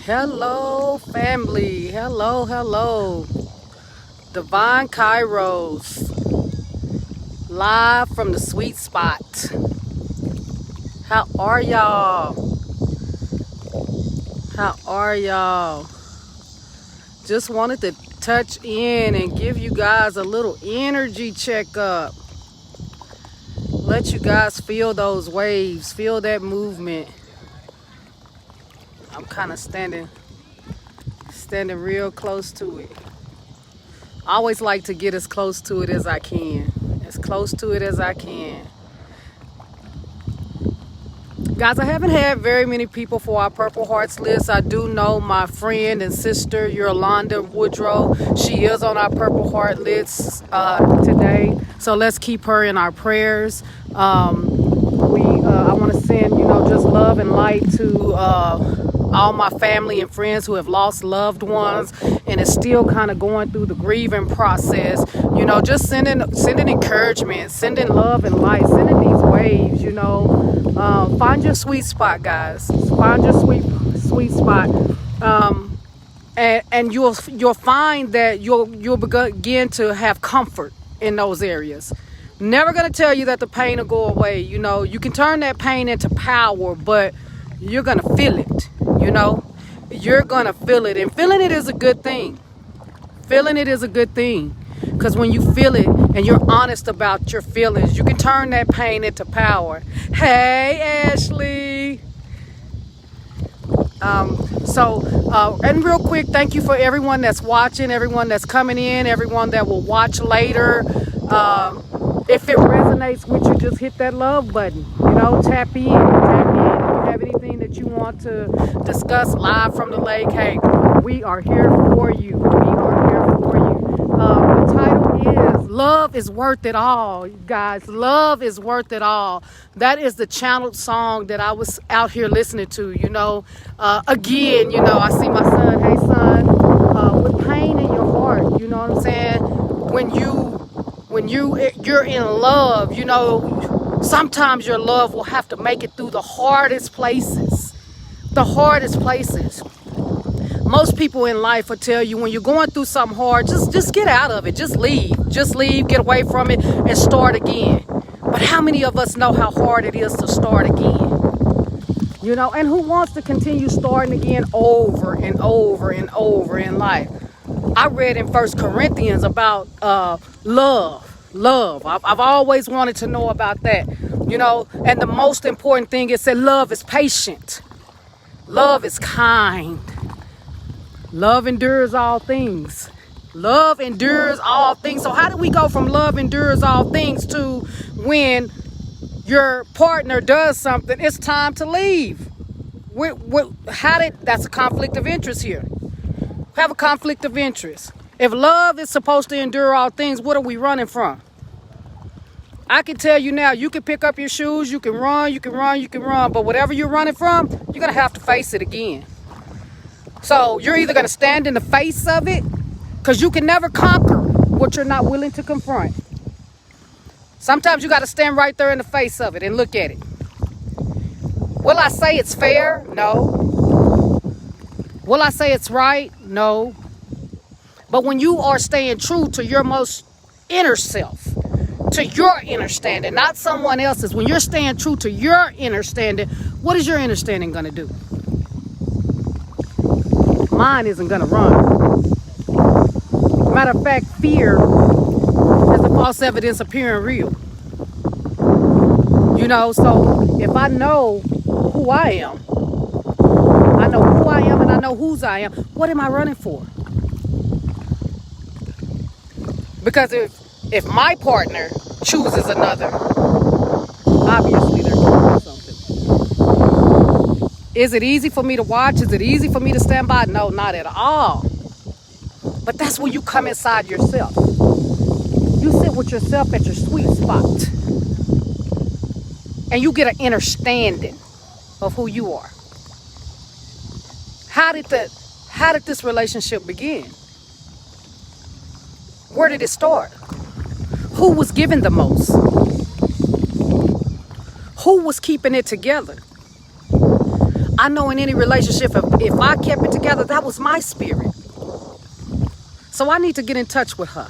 Hello, family. Hello, hello. Divine Kairos, live from the sweet spot. How are y'all? How are y'all? Just wanted to touch in and give you guys a little energy checkup. Let you guys feel those waves, feel that movement. I'm kind of standing real close to it. I always like to get as close to it as I can. As close to it as I can. Guys, I haven't had very many people for our Purple Hearts list. I do know my friend and sister, Yolanda Woodrow. She is on our Purple Heart list today. So let's keep her in our prayers. I want to send, just love and light to all my family and friends who have lost loved ones and is still kind of going through the grieving process. Just sending encouragement, sending love and light, sending these waves. Find your sweet spot, guys. Find your sweet spot, and you'll find that you'll begin to have comfort in those areas. Never gonna tell you that the pain will go away. You can turn that pain into power, but you're gonna feel it. You're gonna feel it, and feeling it is a good thing. Feeling it is a good thing, because when you feel it and you're honest about your feelings, you can turn that pain into power. Hey, Ashley. And real quick, thank you for everyone that's watching, everyone that's coming in, everyone that will watch later. If it resonates with you, just hit that love button. Tap in. If you have anything that you want to discuss live from the lake, hey, we are here for you. The title is Love is Worth It All, guys. Love is worth it all. That is the channeled song that I was out here listening to. Again, I see my son. Hey, son, with pain in your heart. You know what I'm saying? When you're in love, sometimes your love will have to make it through the hardest places. Most people in life will tell you when you're going through something hard, just get out of it. Just leave, get away from it and start again. But how many of us know how hard it is to start again? And who wants to continue starting again over and over and over in life? I read in 1 Corinthians about love. I've always wanted to know about that. And the most important thing is that love is patient. Love is kind. Love endures all things. Love endures all things. So how do we go from love endures all things to when your partner does something, it's time to leave? That's a conflict of interest here. Have a conflict of interest. If love is supposed to endure all things, what are we running from? I can tell you now, you can pick up your shoes, you can run, but whatever you're running from, you're going to have to face it again. So you're either going to stand in the face of it, because you can never conquer what you're not willing to confront. Sometimes you got to stand right there in the face of it and look at it. Will I say it's fair? No. Will I say it's right? No. But when you are staying true to your most inner self, to your inner standing, not someone else's, when you're staying true to your inner standing, what is your inner standing going to do? Mine isn't going to run. Matter of fact, fear is the false evidence appearing real. So if I know who I am, and I know whose I am, what am I running for? Because if my partner chooses another, obviously they're doing something. Is it easy for me to watch? Is it easy for me to stand by? No, not at all. But that's when you come inside yourself. You sit with yourself at your sweet spot. And you get an understanding of who you are. How did this relationship begin? Where did it start? Who was giving the most? Who was keeping it together? I know in any relationship, if I kept it together, that was my spirit. So I need to get in touch with her.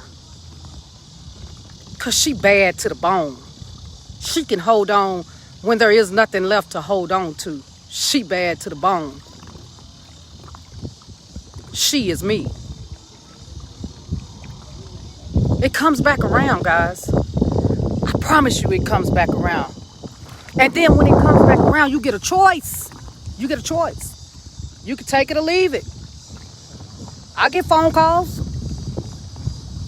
Because she bad to the bone. She can hold on when there is nothing left to hold on to. She bad to the bone. She is me. It comes back around, guys. I promise you it comes back around. And then when it comes back around, you get a choice. You get a choice. You can take it or leave it. I get phone calls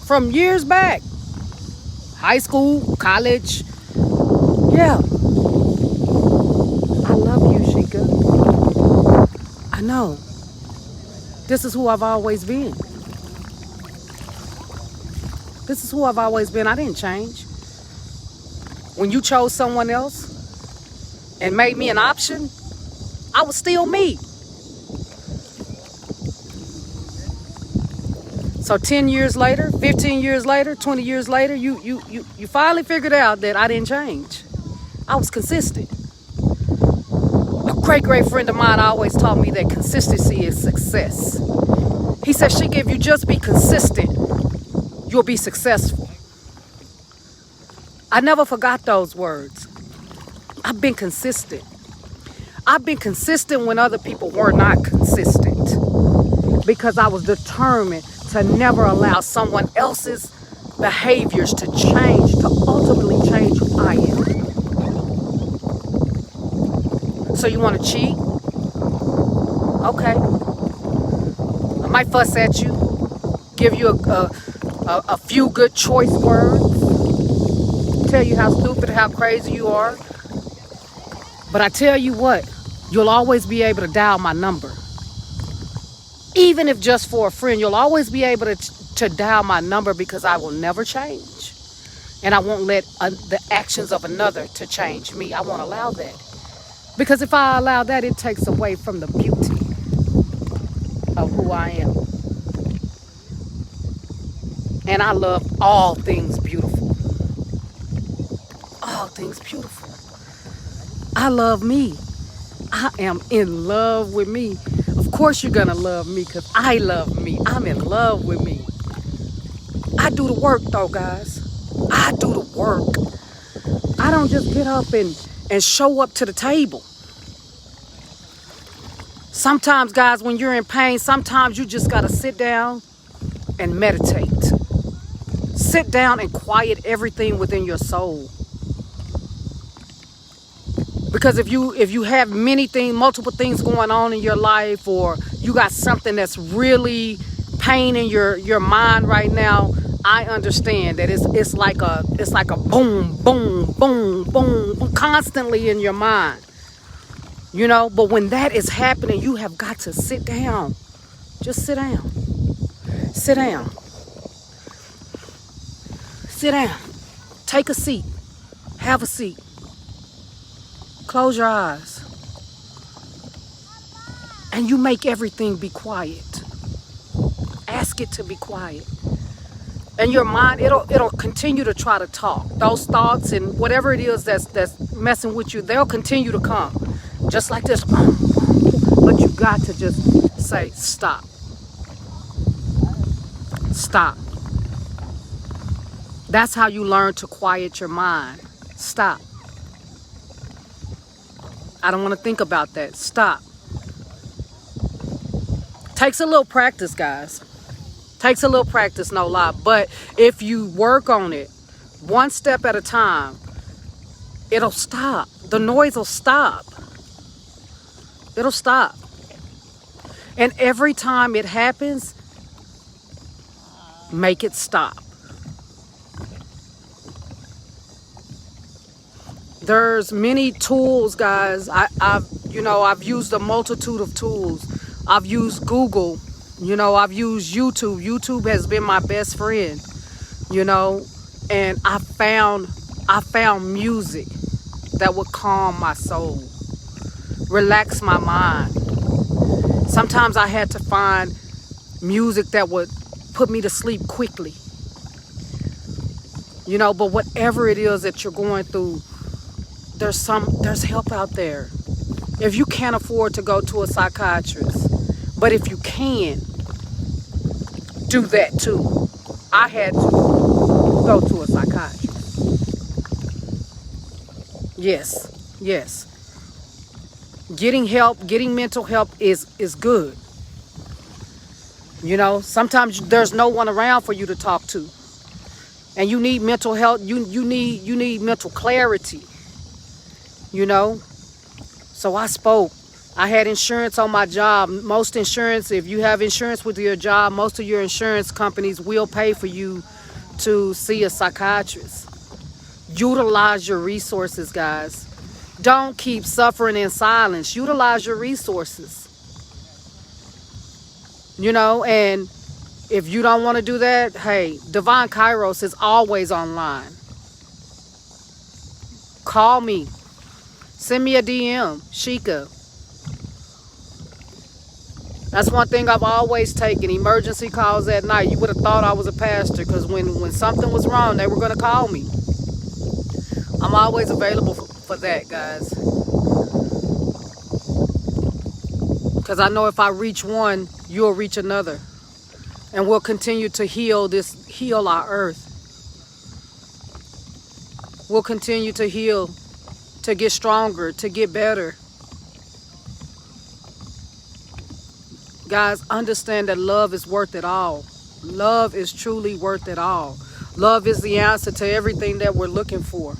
from years back. High school, college. Yeah. I love you, Sheikah. I know. This is who I've always been. This is who I've always been. I didn't change. When you chose someone else and made me an option, I was still me. So 10 years later, 15 years later, 20 years later, you finally figured out that I didn't change. I was consistent. A great friend of mine always taught me that consistency is success. He said, Sheikah, if you just be consistent, you'll be successful. I never forgot those words. I've been consistent. I've been consistent when other people were not consistent, because I was determined to never allow someone else's behaviors to change, to ultimately change who I am. So you want to cheat? Okay. I might fuss at you, give you a few good choice words, tell you how stupid, how crazy you are. But I tell you what, you'll always be able to dial my number. Even if just for a friend, you'll always be able to dial my number, because I will never change. And I won't let the actions of another to change me. I won't allow that. Because if I allow that, it takes away from the beauty of who I am. And I love all things beautiful. All things beautiful. I love me. I am in love with me. Of course you're gonna love me, because I love me. I'm in love with me. I do the work though, guys. I do the work. I don't just get up and show up to the table. Sometimes, guys, when you're in pain, sometimes you just gotta sit down and meditate. Sit down and quiet everything within your soul. Because if you have multiple things going on in your life, or you got something that's really paining your mind right now, I understand that it's like a boom, boom, boom, boom, boom, constantly in your mind. You know, but when that is happening, you have got to sit down. Just sit down. Sit down. Sit down. Take a seat. Have a seat. Close your eyes. And you make everything be quiet. Ask it to be quiet. And your mind, it'll continue to try to talk. Those thoughts and whatever it is that's messing with you, they'll continue to come. Just like this. But you got to just say, stop. Stop. That's how you learn to quiet your mind. Stop. I don't want to think about that. Stop. Takes a little practice, guys. Takes a little practice, no lie. But if you work on it, one step at a time, it'll stop. The noise will stop. It'll stop. And every time it happens, make it stop. There's many tools, guys. I've used a multitude of tools. I've used Google. I've used YouTube. YouTube has been my best friend. And I found music that would calm my soul, relax my mind. Sometimes I had to find music that would put me to sleep quickly. But whatever it is that you're going through, there's help out there. If you can't afford to go to a psychiatrist, but if you can, do that too. I had to go to a psychiatrist. Yes, yes. Getting help, getting mental help is good. You know, sometimes there's no one around for you to talk to. And you need mental health, you need mental clarity. You know? So I spoke. I had insurance on my job. Most insurance, if you have insurance with your job, most of your insurance companies will pay for you to see a psychiatrist. Utilize your resources, guys. Don't keep suffering in silence. Utilize your resources. You know, and if you don't want to do that, hey, Divine Kairos is always online. Call me. Send me a DM, Sheikah. That's one thing I've always taken, emergency calls at night. You would have thought I was a pastor, because when something was wrong, they were going to call me. I'm always available for that, guys. Because I know if I reach one, you'll reach another. And we'll continue to heal our earth. We'll continue to heal, to get stronger, to get better. Guys, understand that love is worth it all. Love is truly worth it all. Love is the answer to everything that we're looking for.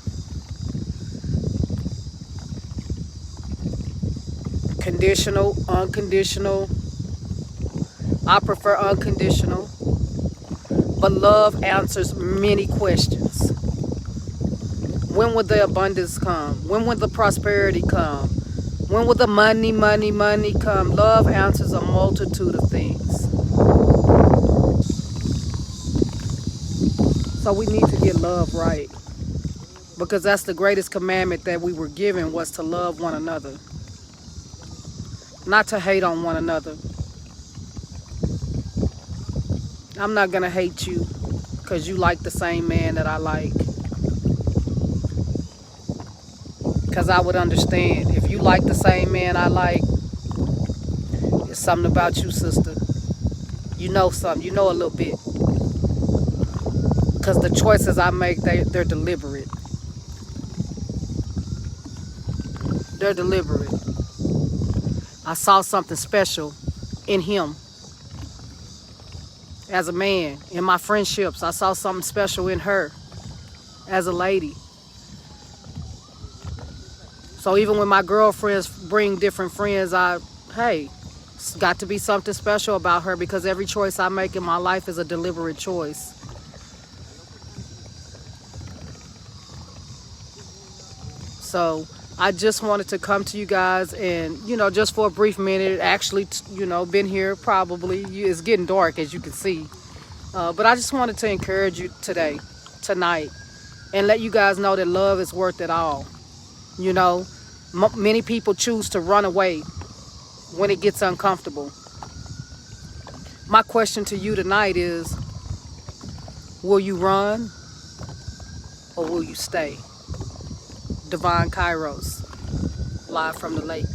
Conditional, unconditional. I prefer unconditional. But love answers many questions. When will the abundance come? When will the prosperity come? When will the money come? Love answers a multitude of things. So we need to get love right. Because that's the greatest commandment that we were given, was to love one another. Not to hate on one another. I'm not going to hate you because you like the same man that I like. Because I would understand. If you like the same man I like, it's something about you, sister. You know something. You know a little bit. Because the choices I make, they're deliberate. They're deliberate. I saw something special in him. As a man, in my friendships, I saw something special in her as a lady. So even when my girlfriends bring different friends, hey, it's got to be something special about her, because every choice I make in my life is a deliberate choice. So I just wanted to come to you guys and, just for a brief minute, actually, been here probably. It's getting dark, as you can see. But I just wanted to encourage you tonight, and let you guys know that love is worth it all. Many people choose to run away when it gets uncomfortable. My question to you tonight is, will you run or will you stay? Divine Kairos, live from the lake.